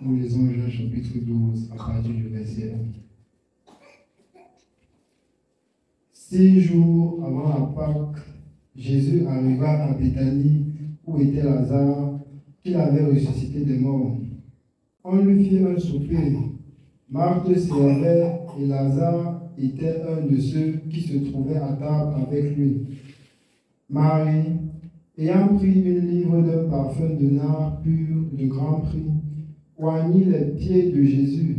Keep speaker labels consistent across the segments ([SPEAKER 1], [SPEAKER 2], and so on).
[SPEAKER 1] Nous lisons Jean chapitre 12 à partir du verset 1. 6 jours avant la Pâque, Jésus arriva à Béthanie où était Lazare, qu'il avait ressuscité des morts. On lui fit un souper. Marthe servait et Lazare était un de ceux qui se trouvaient à table avec lui. Marie, ayant pris une livre d'un parfum de nard pur de grand prix, oignit les pieds de Jésus,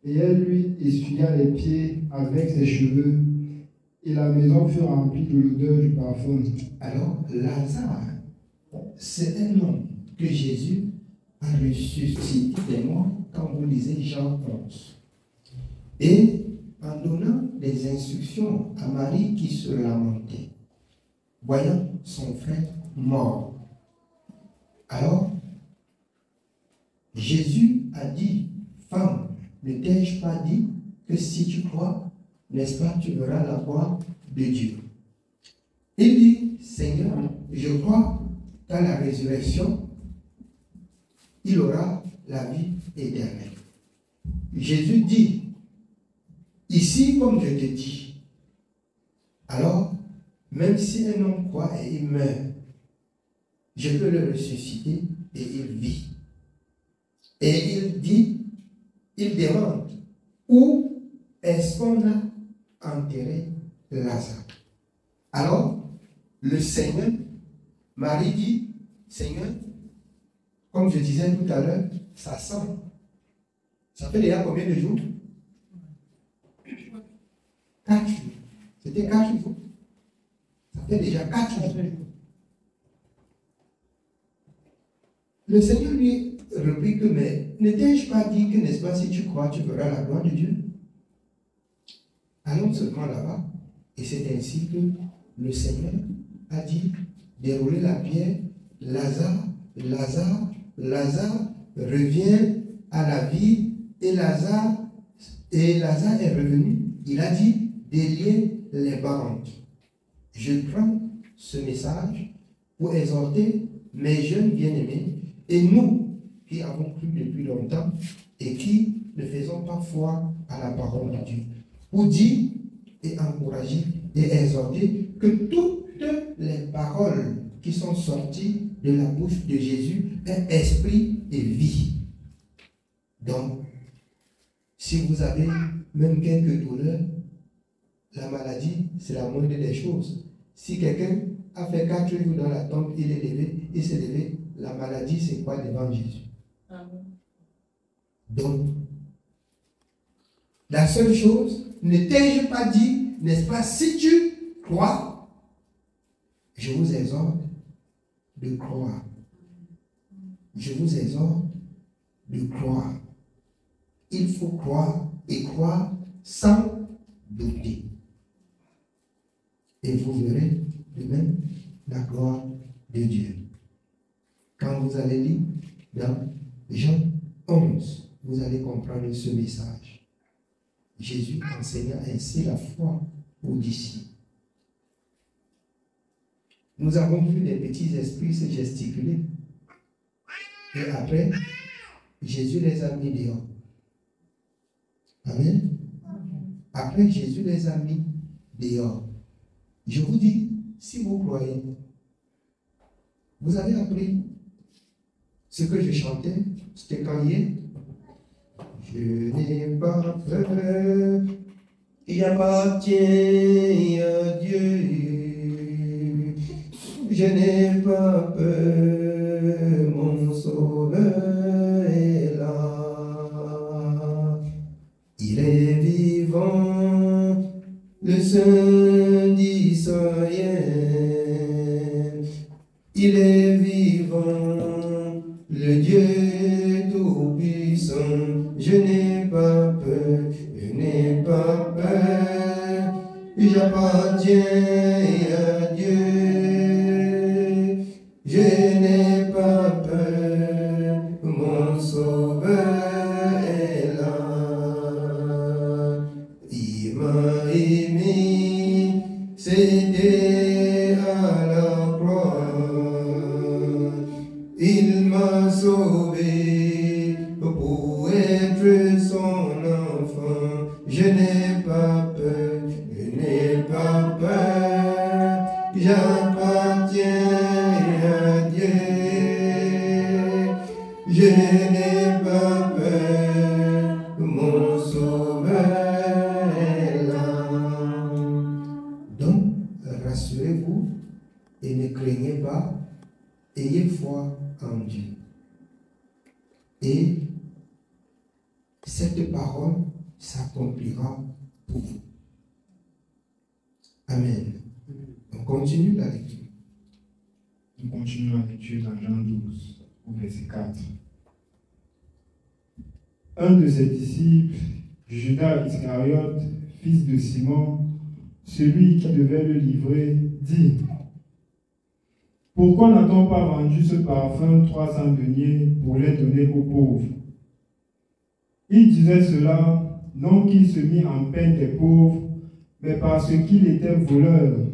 [SPEAKER 1] et elle lui essuya les pieds avec ses cheveux, et la maison fut remplie de l'odeur du parfum.
[SPEAKER 2] Alors, Lazare, c'est un homme que Jésus a ressuscité des morts quand vous lisez Jean 11. Et en donnant des instructions à Marie qui se lamentait, voyant son frère mort. Alors, Jésus a dit, femme, ne t'ai-je pas dit que si tu crois, n'est-ce pas, tu verras la gloire de Dieu. Il dit, Seigneur, je crois qu'à la résurrection, il aura la vie éternelle. Jésus dit, ici, comme je te dis, alors, même si un homme croit et il meurt, je peux le ressusciter et il vit. Et il dit, il demande, où est-ce qu'on a enterré Lazare? Alors, le Seigneur, Marie dit, Seigneur, comme je disais tout à l'heure, ça sent. Ça fait déjà combien de jours? 4 jours. C'était 4 jours. Ça fait déjà 4 jours. Le Seigneur lui reprit que, mais ne t'ai-je pas dit que, n'est-ce pas, si tu crois, tu verras la gloire de Dieu? Allons seulement là-bas. Et c'est ainsi que le Seigneur a dit, déroulez la pierre, Lazare, Lazare, Lazare revient à la vie, et Lazare est revenu. Il a dit, déliez les bandes. Je prends ce message pour exhorter mes jeunes bien-aimés et nous qui avons cru depuis longtemps et qui ne faisons pas foi à la parole de Dieu, pour dire et encourager et exhorter que toutes les paroles qui sont sorties de la bouche de Jésus est esprit et vie. Donc, si vous avez même quelques douleurs, la maladie, c'est la moindre des choses. Si quelqu'un a fait 4 jours dans la tombe, il est levé, il s'est levé, la maladie, c'est quoi devant Jésus? Amen. Donc, la seule chose, ne t'ai-je pas dit, n'est-ce pas, si tu crois, je vous exhorte de croire. Je vous exhorte de croire. Il faut croire et croire sans douter. Et vous verrez de même la gloire de Dieu. Quand vous allez lire dans Jean 11, vous allez comprendre ce message. Jésus enseigna ainsi la foi aux disciples. Nous avons vu les petits esprits se gesticuler. Et après, Jésus les a mis dehors. Amen. Après, Jésus les a mis dehors. Je vous dis, si vous croyez, vous avez appris ce que je chantais, c'était quand hier. Je n'ai pas peur, j'appartiens à Dieu. Je n'ai pas peur, mon sauveur est là. Il est vivant, le Saint d'Israël. Il est vivant, le Dieu tout-puissant. Je n'ai pas peur, je n'ai pas peur. J'appartiens à Dieu. Je n'ai pas peur, mon sauveur est là. Il m'a aimé, c'était à la croix. Il m'a sauvé. je n'ai pas peur, mon sauveur est là. Donc, rassurez-vous et ne craignez pas, ayez foi en Dieu. Et cette parole s'accomplira pour vous. Amen. On continue la lecture.
[SPEAKER 1] Nous continuons la lecture dans Jean 12, au verset 4. Un de ses disciples, Judas Iscariote, fils de Simon, celui qui devait le livrer, dit: Pourquoi n'a-t-on pas vendu ce parfum 300 deniers pour les donner aux pauvres? Il disait cela, non qu'il se mit en peine des pauvres, mais parce qu'il était voleur,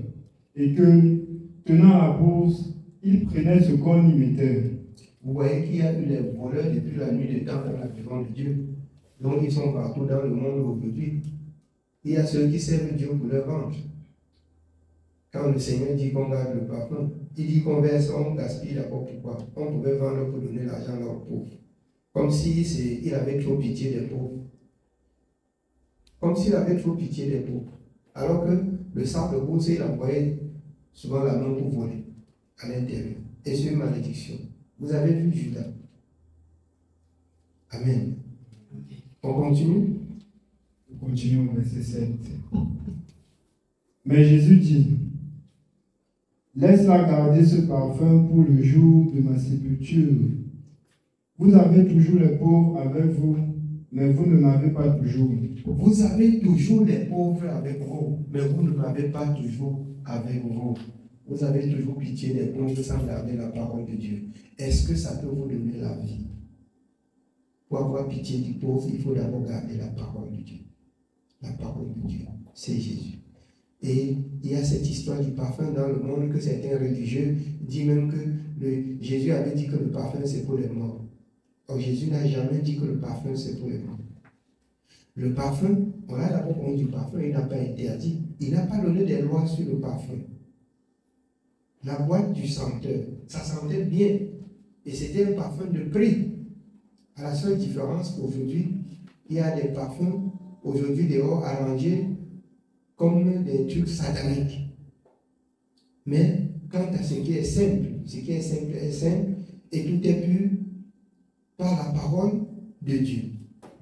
[SPEAKER 1] et que, tenant la bourse, il prenait ce qu'on y mettait.
[SPEAKER 2] Vous voyez qu'il y a eu des voleurs depuis la nuit des temps dans la maison de Dieu. Donc ils sont partout dans le monde aujourd'hui. Il y a ceux qui servent Dieu pour leur ventre. Quand le Seigneur dit qu'on garde le parfum, il dit qu'on verse, on gaspille d'abord pourquoi? On pouvait vendre pour donner l'argent aux pauvres. Comme s'il avait trop pitié des pauvres. Comme s'il avait trop pitié des pauvres. Alors que le sac de bourse, il envoyait souvent la main pour voler à l'intérieur. Et c'est une malédiction. Vous avez vu Judas. Amen. On continue?
[SPEAKER 1] Nous continuons au verset 7. Mais Jésus dit: Laisse-la garder ce parfum pour le jour de ma sépulture. Vous avez toujours les pauvres avec vous, mais vous ne m'avez pas toujours.
[SPEAKER 2] Vous avez toujours les pauvres avec vous, mais vous ne m'avez pas toujours avec vous. Vous avez toujours pitié des pauvres sans garder la parole de Dieu. Est-ce que ça peut vous donner la vie? Pour avoir pitié du pauvre, il faut d'abord garder la parole de Dieu. La parole de Dieu, c'est Jésus. Et il y a cette histoire du parfum dans le monde que certains religieux disent même que Jésus avait dit que le parfum c'est pour les morts. Or Jésus n'a jamais dit que le parfum c'est pour les morts. Le parfum, on a d'abord parlé du parfum, il n'a pas interdit. Il n'a pas donné des lois sur le parfum. La boîte du senteur, ça sentait bien. Et c'était un parfum de prix. À la seule différence qu'aujourd'hui, il y a des parfums, aujourd'hui dehors, arrangés comme des trucs sataniques. Mais quant à ce qui est simple est simple, et tout est pur par la parole de Dieu.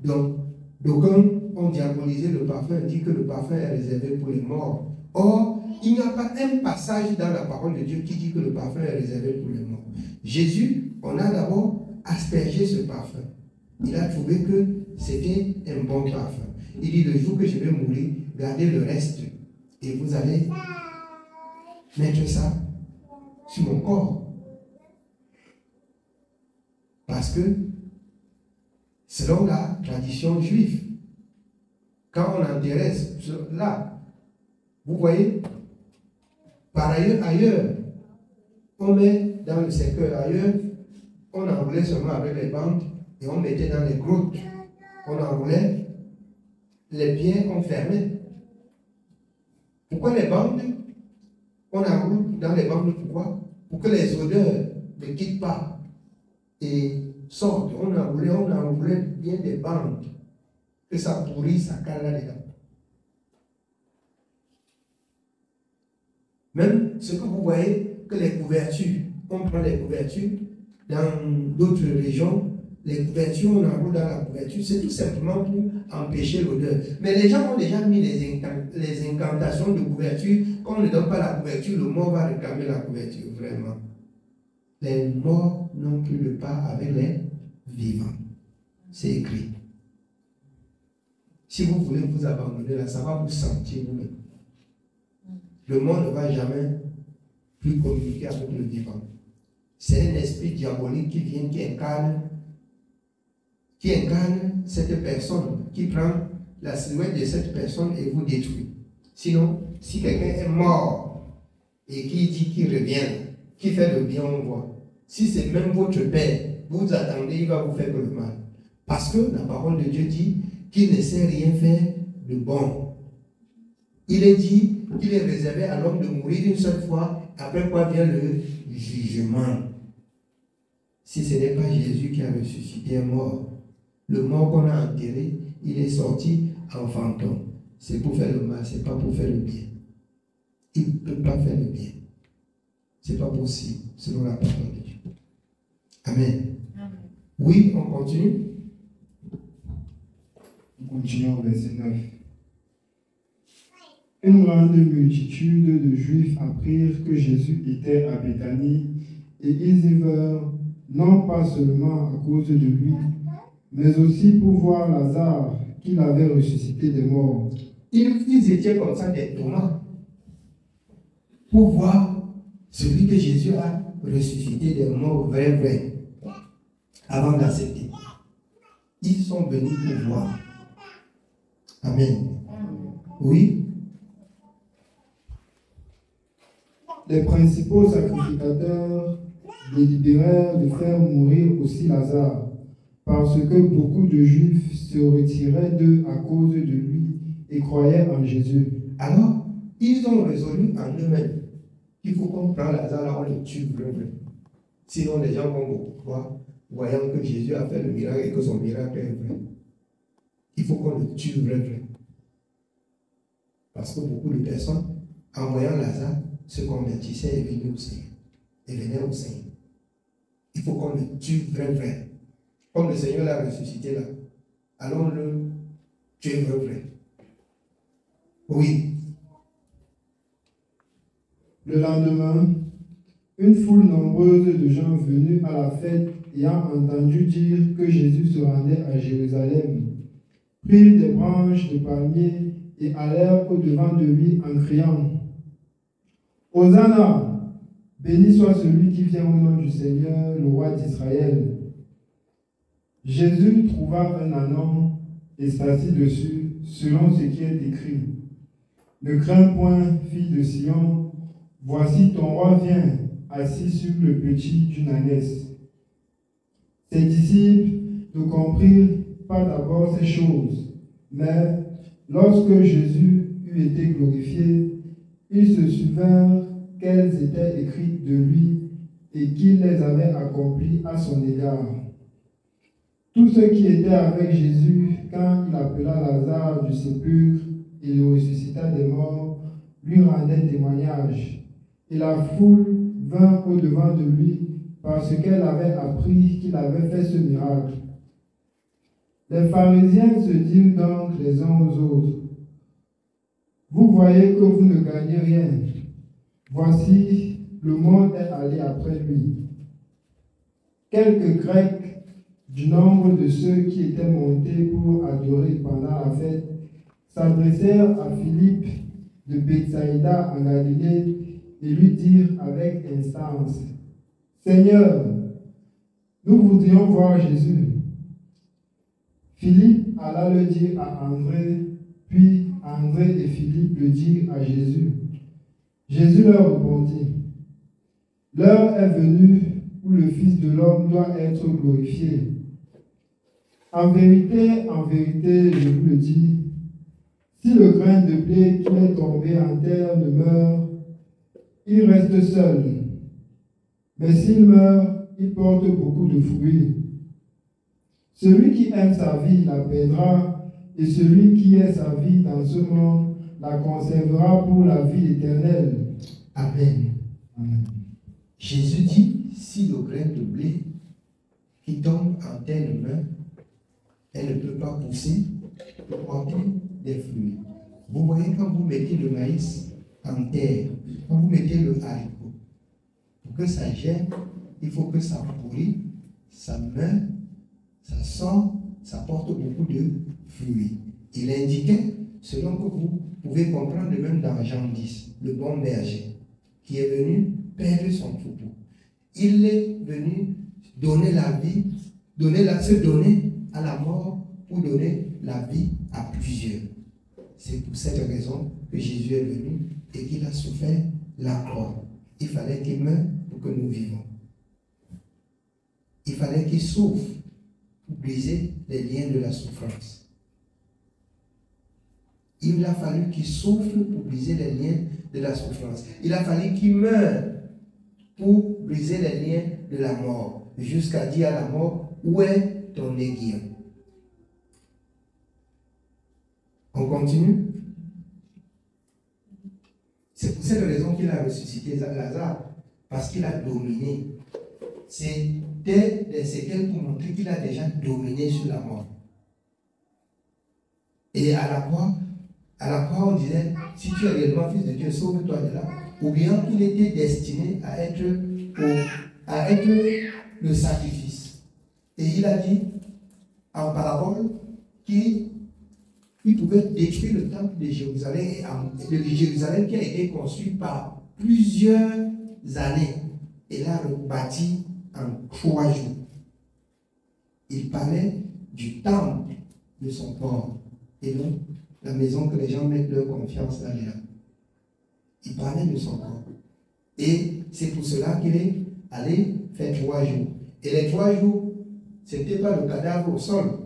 [SPEAKER 2] Donc, d'aucuns ont diabolisé le parfum, dit que le parfum est réservé pour les morts. Or, il n'y a pas un passage dans la parole de Dieu qui dit que le parfum est réservé pour les morts. Jésus, on a d'abord aspergé ce parfum. Il a trouvé que c'était un bon parfum. Il dit: le jour que je vais mourir, gardez le reste et vous allez mettre ça sur mon corps. Parce que, selon la tradition juive, quand on enterrait là, vous voyez, par ailleurs, on met dans le cercueil ailleurs, on enroulait seulement avec les bandes et on mettait dans les grottes. On enroulait, les pieds on fermait. Pourquoi les bandes? On enroule dans les bandes, pourquoi? Pour que les odeurs ne quittent pas et sortent. On enroulait bien des bandes, que ça pourrit, ça cale là-dedans. Même ce que vous voyez, que les couvertures, on prend les couvertures, dans d'autres régions, les couvertures, on enroule dans la couverture, c'est tout simplement pour empêcher l'odeur. Mais les gens ont déjà mis les incantations de couverture. Quand on ne donne pas la couverture, le mort va réclamer la couverture, vraiment. Les morts n'ont plus le pas avec les vivants. C'est écrit. Si vous voulez vous abandonner là, ça va vous sentir vous-même. Le mort ne va jamais plus communiquer avec le vivant. C'est un esprit diabolique qui vient, qui incarne cette personne, qui prend la silhouette de cette personne et vous détruit. Sinon, si quelqu'un est mort et qui dit qu'il revient, qui fait le bien, on voit. Si c'est même votre père, vous attendez, il va vous faire que le mal. Parce que la parole de Dieu dit qu'il ne sait rien faire de bon. Il est dit qu'il est réservé à l'homme de mourir une seule fois, après quoi vient le jugement. si ce n'est pas Jésus qui a ressuscité un mort. Le mort qu'on a enterré, il est sorti en fantôme. C'est pour faire le mal, c'est pas pour faire le bien. Il ne peut pas faire le bien. Ce n'est pas possible, selon la parole de Dieu. Amen. Amen. Oui, on continue.
[SPEAKER 1] On continue au verset 9. Une grande multitude de Juifs apprirent que Jésus était à Béthanie et ils y vinrent, non pas seulement à cause de lui, mais aussi pour voir Lazare qu'il avait ressuscité des morts.
[SPEAKER 2] Ils étaient comme ça des tourments pour voir celui que Jésus a ressuscité des morts, vrai, avant d'accepter. Ils sont venus pour voir. Amen. Oui.
[SPEAKER 1] Les principaux sacrificateurs délibérèrent de faire mourir aussi Lazare, parce que beaucoup de Juifs se retiraient d'eux à cause de lui et croyaient en Jésus.
[SPEAKER 2] Alors, ils ont résolu en eux-mêmes qu'il faut qu'on prenne Lazare, là, on le tue vraiment. Sinon, les gens vont beaucoup croire, voyant que Jésus a fait le miracle et que son miracle est vrai. Il faut qu'on le tue vraiment. Parce que beaucoup de personnes, en voyant Lazare, se convertissaient et venaient au Seigneur. Et venaient au Seigneur. Il faut qu'on le tue vrai. Comme le Seigneur l'a ressuscité là, allons le tuer vrai. Oui.
[SPEAKER 1] Le lendemain, une foule nombreuse de gens venus à la fête ayant entendu dire que Jésus se rendait à Jérusalem, prirent des branches de palmier et allèrent au-devant de lui en criant « Hosanna, béni soit celui qui vient au nom du Seigneur, le roi d'Israël. » Jésus trouva un ânon et s'assit dessus, selon ce qui est écrit. « Ne crains point, fille de Sion, voici ton roi vient, assis sur le petit d'une ânesse. » Ses disciples ne comprirent pas d'abord ces choses, mais lorsque Jésus eut été glorifié, ils se souvinrent qu'elles étaient écrites de lui et qu'il les avait accomplies à son égard. Tous ceux qui étaient avec Jésus, quand il appela Lazare du sépulcre et le ressuscita des morts, lui rendaient témoignage. Et la foule vint au-devant de lui parce qu'elle avait appris qu'il avait fait ce miracle. Les pharisiens se dirent donc les uns aux autres, « Vous voyez que vous ne gagnez rien. Voici, le monde est allé après lui. » Quelques Grecs du nombre de ceux qui étaient montés pour adorer pendant la fête s'adressèrent à Philippe de Bethsaïda en Galilée et lui dirent avec instance, « Seigneur, nous voudrions voir Jésus. » Philippe alla le dire à André, puis André et Philippe le dirent à Jésus. Jésus leur répondit, « L'heure est venue où le Fils de l'homme doit être glorifié. En vérité, je vous le dis, si le grain de blé qui est tombé en terre ne meurt, il reste seul. Mais s'il meurt, il porte beaucoup de fruits. Celui qui aime sa vie la perdra, et celui qui est sa vie dans ce monde la conservera pour la vie éternelle. »
[SPEAKER 2] Amen. Amen. Jésus dit, si le grain de blé qui tombe en terre ne meurt, elle ne peut pas pousser pour porter des fruits. Vous voyez, quand vous mettez le maïs en terre, quand vous mettez le haricot, pour que ça germe, il faut que ça pourrit, ça meurt, ça sort, ça porte beaucoup de fruits. Il indiquait, selon que vous pouvez comprendre, même dans Jean 10, le bon berger, qui est venu perdre son troupeau. Il est venu donner la vie, se donner à la mort pour donner la vie à plusieurs. C'est pour cette raison que Jésus est venu et qu'il a souffert la croix. Il fallait qu'il meure pour que nous vivons. Il fallait qu'il souffre pour briser les liens de la souffrance. Il a fallu qu'il souffre pour briser les liens de la souffrance. Il a fallu qu'il meure pour briser les liens de la mort. jusqu'à dire à la mort, où est ton aiguillon? On continue. C'est pour cette raison qu'il a ressuscité Lazare, parce qu'il a dominé. C'était des séquelles pour montrer qu'il a déjà dominé sur la mort. Et à la croix, on disait, si tu es réellement fils de Dieu, sauve-toi de là. Ou bien qu'il était destiné à être le sacrifice. Et il a dit, en parabole, qu'il pouvait détruire le temple de Jérusalem, de Jérusalem qui a été construit par plusieurs années. Et l'a rebâti en 3 jours. Il parlait du temple de son corps. Et donc, la maison que les gens mettent leur confiance là-dedans. Il parlait de son corps. Et c'est pour cela qu'il est allé faire 3 jours. Et les 3 jours, ce n'était pas le cadavre au sol.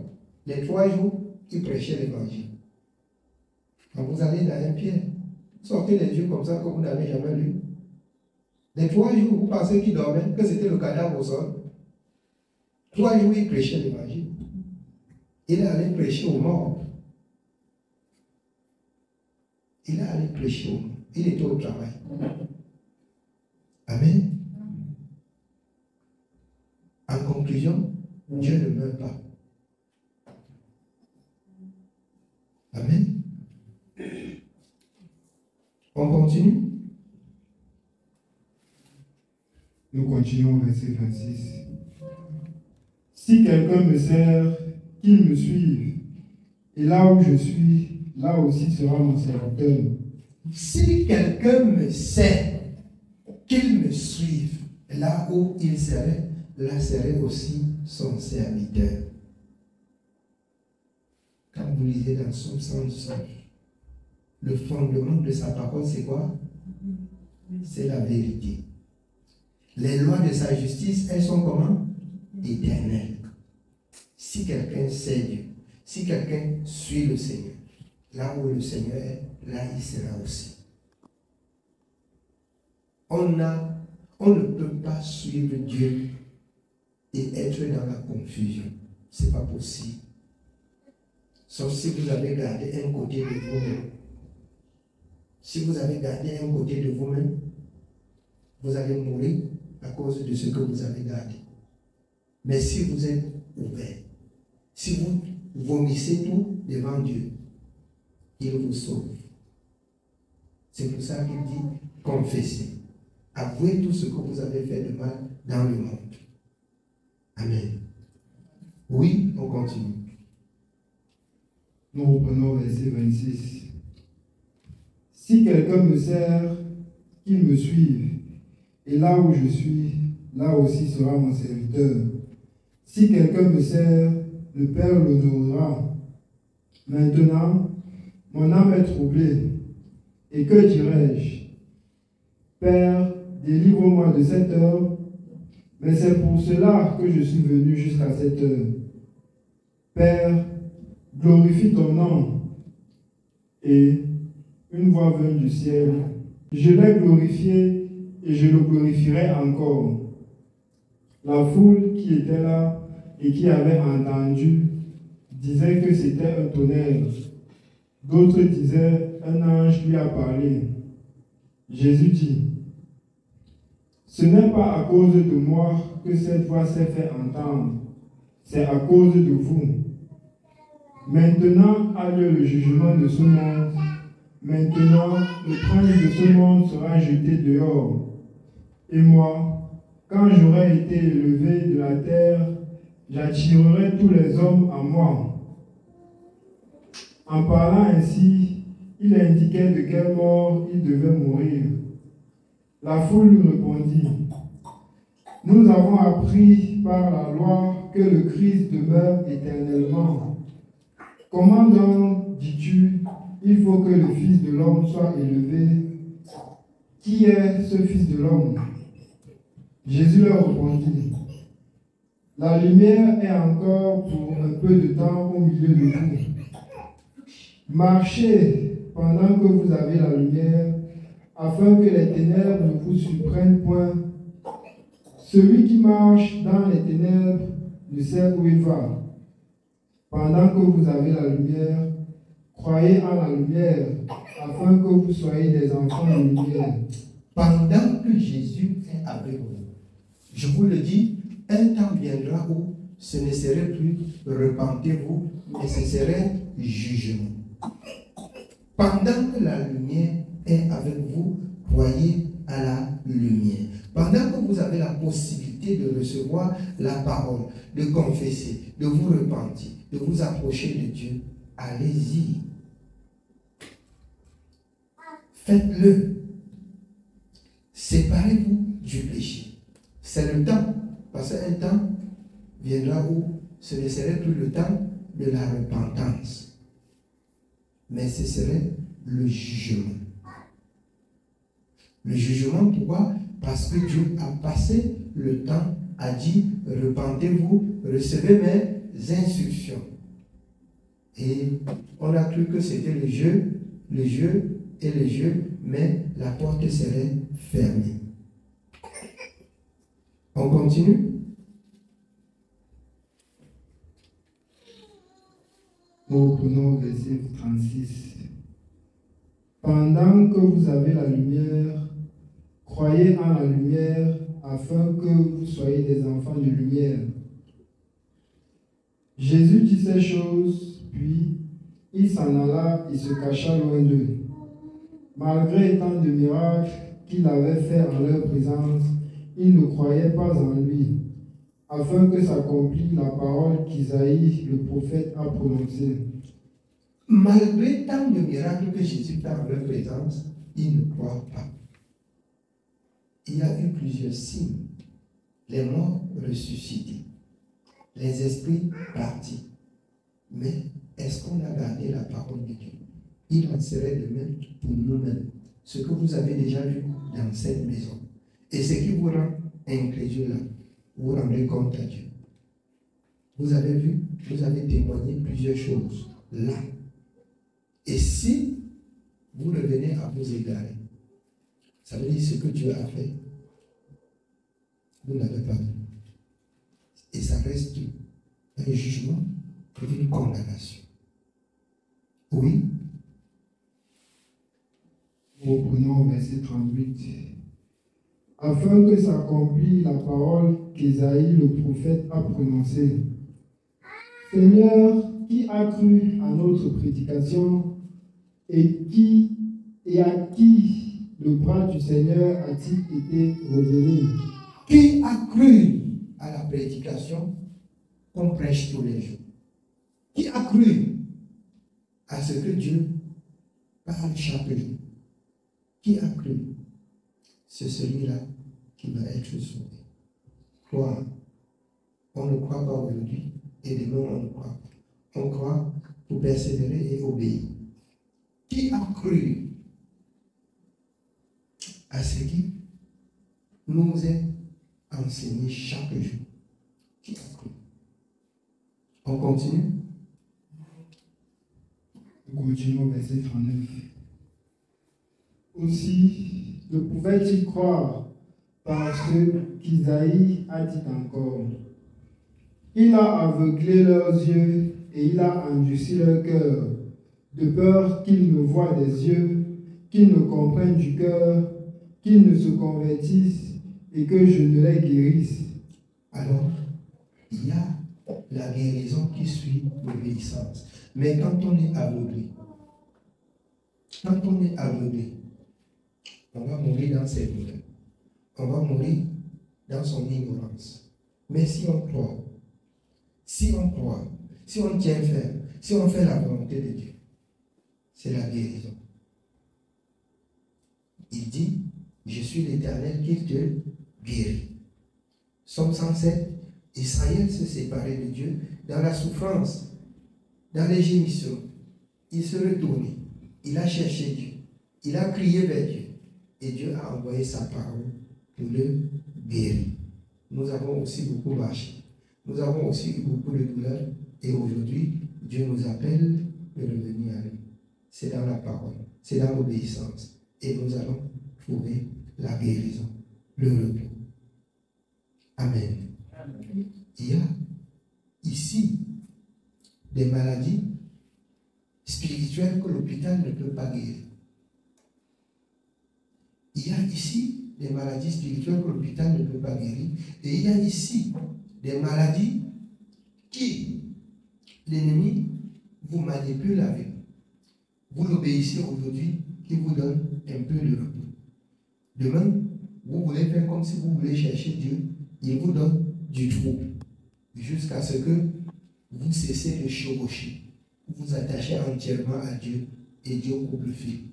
[SPEAKER 2] Les 3 jours, il prêchait l'évangile. Quand vous allez dans un pied, sortez les yeux comme ça que vous n'avez jamais lu. Les 3 jours, vous pensez qu'il dormait, que c'était le cadavre au sol. 3 jours, il prêchait l'évangile. Il est allé prêcher aux morts. Il est allé prêcher aux morts. Il était au travail. Amen. En conclusion, Dieu ne meurt pas. Amen. On continue.
[SPEAKER 1] Nous continuons au verset 26. Si quelqu'un me sert, qu'il me suive, et là où je suis, là aussi sera mon serviteur.
[SPEAKER 2] Si quelqu'un me sert, qu'il me suive, là où il serait, là serait aussi son serviteur. Quand vous lisez dans Psaume 119, le fondement de sa parole, c'est quoi? C'est la vérité. Les lois de sa justice, elles sont comment? Éternelles. Si quelqu'un sait Dieu, si quelqu'un suit le Seigneur, là où le Seigneur est, là il sera aussi. On ne peut pas suivre Dieu et être dans la confusion. Ce n'est pas possible. Sauf si vous avez gardé un côté de vous-même. Si vous avez gardé un côté de vous-même, vous allez mourir à cause de ce que vous avez gardé. Mais si vous êtes ouvert, si vous vomissez tout devant Dieu, il vous sauve. C'est pour ça qu'il dit confessez. Avouez tout ce que vous avez fait de mal dans le monde. Amen. Oui, on continue.
[SPEAKER 1] Nous reprenons verset 26. Si quelqu'un me sert, qu'il me suive, et là où je suis, là aussi sera mon serviteur. Si quelqu'un me sert, le Père l'honorera. Maintenant, mon âme est troublée. Et que dirais-je? Père, délivre-moi de cette heure, mais c'est pour cela que je suis venu jusqu'à cette heure. Père, glorifie ton nom. Et une voix vint du ciel. Je l'ai glorifié et je le glorifierai encore. La foule qui était là et qui avait entendu disait que c'était un tonnerre. D'autres disaient, un ange lui a parlé. Jésus dit, ce n'est pas à cause de moi que cette voix s'est fait entendre, c'est à cause de vous. Maintenant a lieu le jugement de ce monde. Maintenant, le prince de ce monde sera jeté dehors. Et moi, quand j'aurai été élevé de la terre, j'attirerai tous les hommes à moi. En parlant ainsi, il indiquait de quelle mort il devait mourir. La foule lui répondit, nous avons appris par la loi que le Christ demeure éternellement. Comment donc dis-tu, il faut que le Fils de l'homme soit élevé? Qui est ce Fils de l'homme? Jésus leur répondit, la lumière est encore pour un peu de temps au milieu de vous. Marchez pendant que vous avez la lumière, afin que les ténèbres ne vous surprennent point. Celui qui marche dans les ténèbres ne sait où il va. Pendant que vous avez la lumière, croyez en la lumière, afin que vous soyez des enfants de lumière.
[SPEAKER 2] Pendant que Jésus est avec vous, je vous le dis, un temps viendra où ce ne serait plus repentez-vous, mais ce serait jugement. Pendant que la lumière est avec vous, croyez à la lumière. Pendant que vous avez la possibilité de recevoir la parole, de confesser, de vous repentir, de vous approcher de Dieu, allez-y. Faites-le. Séparez-vous du péché. C'est le temps. Parce qu'un temps viendra où ce ne serait plus le temps de la repentance. Mais ce serait le jugement. Le jugement, pourquoi? Parce que Dieu a passé le temps, a dit, repentez-vous, recevez mes instructions. Et on a cru que c'était le jeu, mais la porte serait fermée. On continue?
[SPEAKER 1] Nous prenons verset 36. Pendant que vous avez la lumière, croyez en la lumière, afin que vous soyez des enfants de lumière. Jésus dit ces choses, puis il s'en alla et se cacha loin d'eux. Malgré tant de miracles qu'il avait faits en leur présence, ils ne croyaient pas en lui, afin que s'accomplisse la parole qu'Isaïe, le prophète, a prononcée.
[SPEAKER 2] Malgré tant de miracles que Jésus fait en leur présence, ils ne croient pas. Il y a eu plusieurs signes. Les morts ressuscités, les esprits partis. Mais est-ce qu'on a gardé la parole de Dieu? Il en serait de même pour nous-mêmes. Ce que vous avez déjà vu dans cette maison. Et ce qui vous rend incrédule là, vous vous rendez compte à Dieu. Vous avez vu, vous avez témoigné plusieurs choses là. Et si vous revenez à vous égarer, ça veut dire ce que Dieu a fait, vous n'avez pas vu. Et ça reste un jugement et une condamnation. Oui.
[SPEAKER 1] Nous prenons verset 38. Afin que s'accomplisse la parole qu'Isaïe le prophète a prononcée. Seigneur, qui a cru à notre prédication et à qui le bras du Seigneur a-t-il été révélé?
[SPEAKER 2] Qui a cru à la prédication qu'on prêche tous les jours? Qui a cru à ce que Dieu parle chaque jour? Qui a cru? C'est celui-là qui va être sauvé. Croire. On ne croit pas aujourd'hui et demain on ne croit pas. On croit pour persévérer et obéir. Qui a cru à ce qui nous est enseigné chaque jour? Qui a cru? On continue?
[SPEAKER 1] Nous continuons verset 39. Aussi, ne pouvait-il croire parce qu'Isaïe a dit encore, il a aveuglé leurs yeux et il a endurci leur cœur, de peur qu'ils ne voient des yeux, qu'ils ne comprennent du cœur, qu'ils ne se convertissent et que je ne les guérisse.
[SPEAKER 2] Alors, il y a la guérison qui suit l'obéissance. Mais quand on est aveuglé, on va mourir dans ses douleurs. On va mourir dans son ignorance. Mais si on croit, si on tient ferme, si on fait la volonté de Dieu, c'est la guérison. Il dit, je suis l'Éternel qui te guérit. Psaume 107, Israël se séparait de Dieu dans la souffrance, dans les gémissements. Il se retournait, il a cherché Dieu, il a crié vers Dieu. Et Dieu a envoyé sa parole pour le guérir. Nous avons aussi beaucoup marché. Nous avons aussi eu beaucoup de douleurs. Et aujourd'hui, Dieu nous appelle de revenir à lui. C'est dans la parole, c'est dans l'obéissance. Et nous allons trouver la guérison, le repos. Amen. Il y a ici des maladies spirituelles que l'hôpital ne peut pas guérir. Il y a ici des maladies spirituelles que l'hôpital ne peut pas guérir. Et il y a ici des maladies qui l'ennemi vous manipule avec. Vous l'obéissez aujourd'hui, qui vous donne un peu de repos. Demain, vous voulez faire comme si vous voulez chercher Dieu, il vous donne du trouble. Jusqu'à ce que vous cessez de chevaucher. Vous vous attachez entièrement à Dieu et Dieu coupe le fil.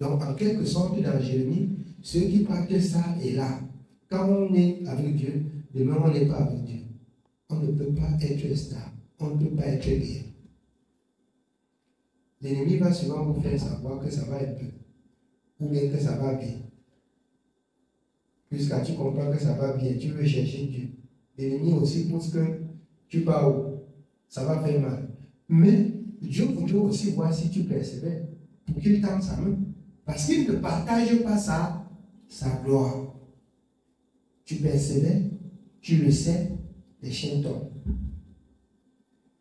[SPEAKER 2] Donc, en quelque sorte, dans Jérémie, ceux qui partent ça et là, quand on est avec Dieu, demain on n'est pas avec Dieu. On ne peut pas être stable. On ne peut pas être guéri. L'ennemi va souvent vous faire savoir que ça va un peu, ou bien que ça va bien. Jusqu'à tu comprends que ça va bien, tu veux chercher Dieu. L'ennemi aussi pense que tu pars où ça va faire mal. Mais Dieu voudrait aussi voir si tu persévères pour qu'il tende sa main. Parce qu'il ne partage pas sa gloire. Tu persévères, tu le sais, les chiens tombent.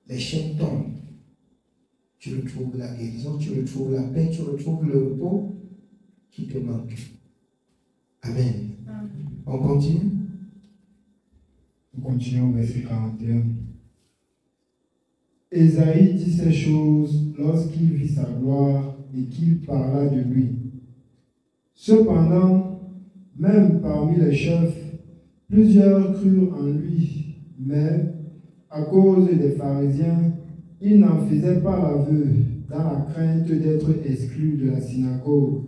[SPEAKER 2] Les chiens tombent. Tu retrouves la guérison, tu retrouves la paix, tu retrouves le repos qui te manque. Amen. On continue?
[SPEAKER 1] Nous continuons au verset 41. Ésaïe dit ces choses lorsqu'il vit sa gloire et qu'il parla de lui. Cependant, même parmi les chefs, plusieurs crurent en lui, mais à cause des pharisiens, ils n'en faisaient pas l'aveu dans la crainte d'être exclus de la synagogue,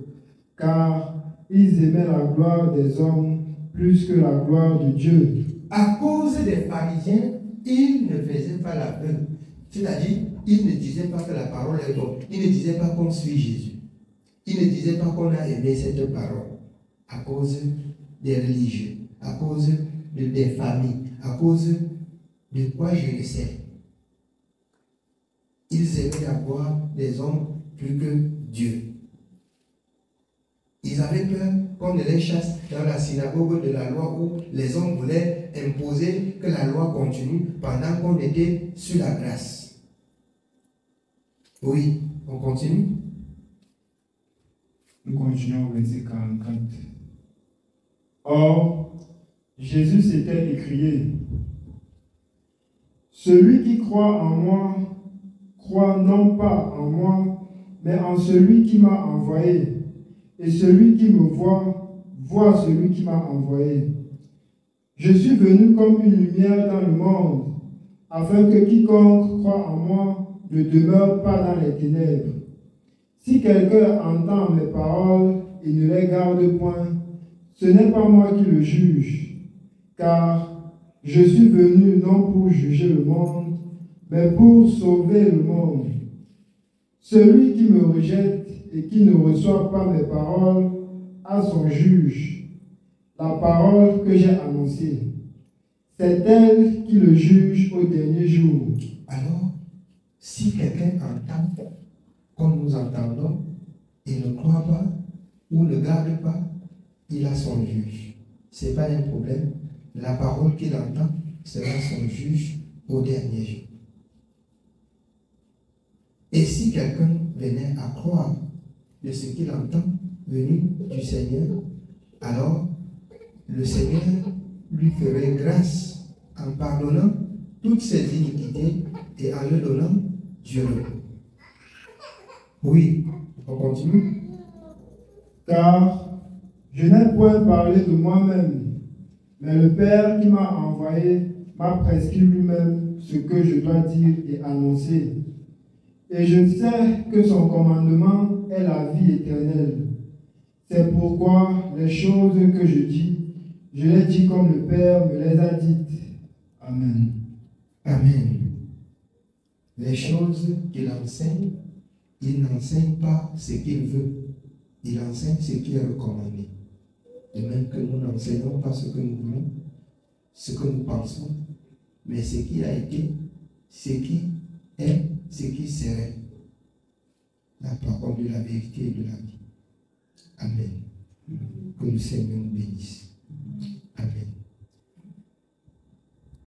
[SPEAKER 1] car ils aimaient la gloire des hommes plus que la gloire de Dieu.
[SPEAKER 2] À cause des pharisiens, ils ne faisaient pas l'aveu. C'est-à-dire, ils ne disaient pas que la parole est bonne. Ils ne disaient pas qu'on suit Jésus. Ils ne disaient pas qu'on a aimé cette parole. À cause des religieux, à cause des familles, à cause de quoi je le sais. Ils aimaient la gloire des hommes plus que Dieu. Ils avaient peur qu'on ne les chasse dans la synagogue de la loi où les hommes voulaient imposer que la loi continue pendant qu'on était sur la grâce. Oui, on continue.
[SPEAKER 1] Nous continuons au verset 44. Or, Jésus s'était écrié, « Celui qui croit en moi, croit non pas en moi, mais en celui qui m'a envoyé. Et celui qui me voit, voit celui qui m'a envoyé. Je suis venu comme une lumière dans le monde, afin que quiconque croit en moi ne demeure pas dans les ténèbres. Si quelqu'un entend mes paroles et ne les garde point, ce n'est pas moi qui le juge, car je suis venu non pour juger le monde, mais pour sauver le monde. Celui qui me rejette et qui ne reçoit pas mes paroles a son juge. La parole que j'ai annoncée, c'est elle qui le juge au dernier jour.
[SPEAKER 2] Alors, si quelqu'un entend comme nous entendons et ne croit pas ou ne garde pas, il a son juge. Ce n'est pas un problème. La parole qu'il entend sera son juge au dernier jour. Et si quelqu'un venait à croire de ce qu'il entend venu du Seigneur, alors le Seigneur lui ferait grâce en pardonnant toutes ses iniquités et en lui donnant du repos. Oui, on continue.
[SPEAKER 1] Car je n'ai point parlé de moi-même, mais le Père qui m'a envoyé m'a prescrit lui-même ce que je dois dire et annoncer. Et je sais que son commandement est la vie éternelle. C'est pourquoi les choses que je dis, je les dis comme le Père me les a dites. Amen.
[SPEAKER 2] Amen. Les choses qu'il enseigne, il n'enseigne pas ce qu'il veut. Il enseigne ce qui est recommandé. De même que nous n'enseignons pas ce que nous voulons, ce que nous pensons, mais ce qui a été, ce qui est, ce qui serait. La parole de la vérité et de la vie. Amen. Que le Seigneur nous bénisse.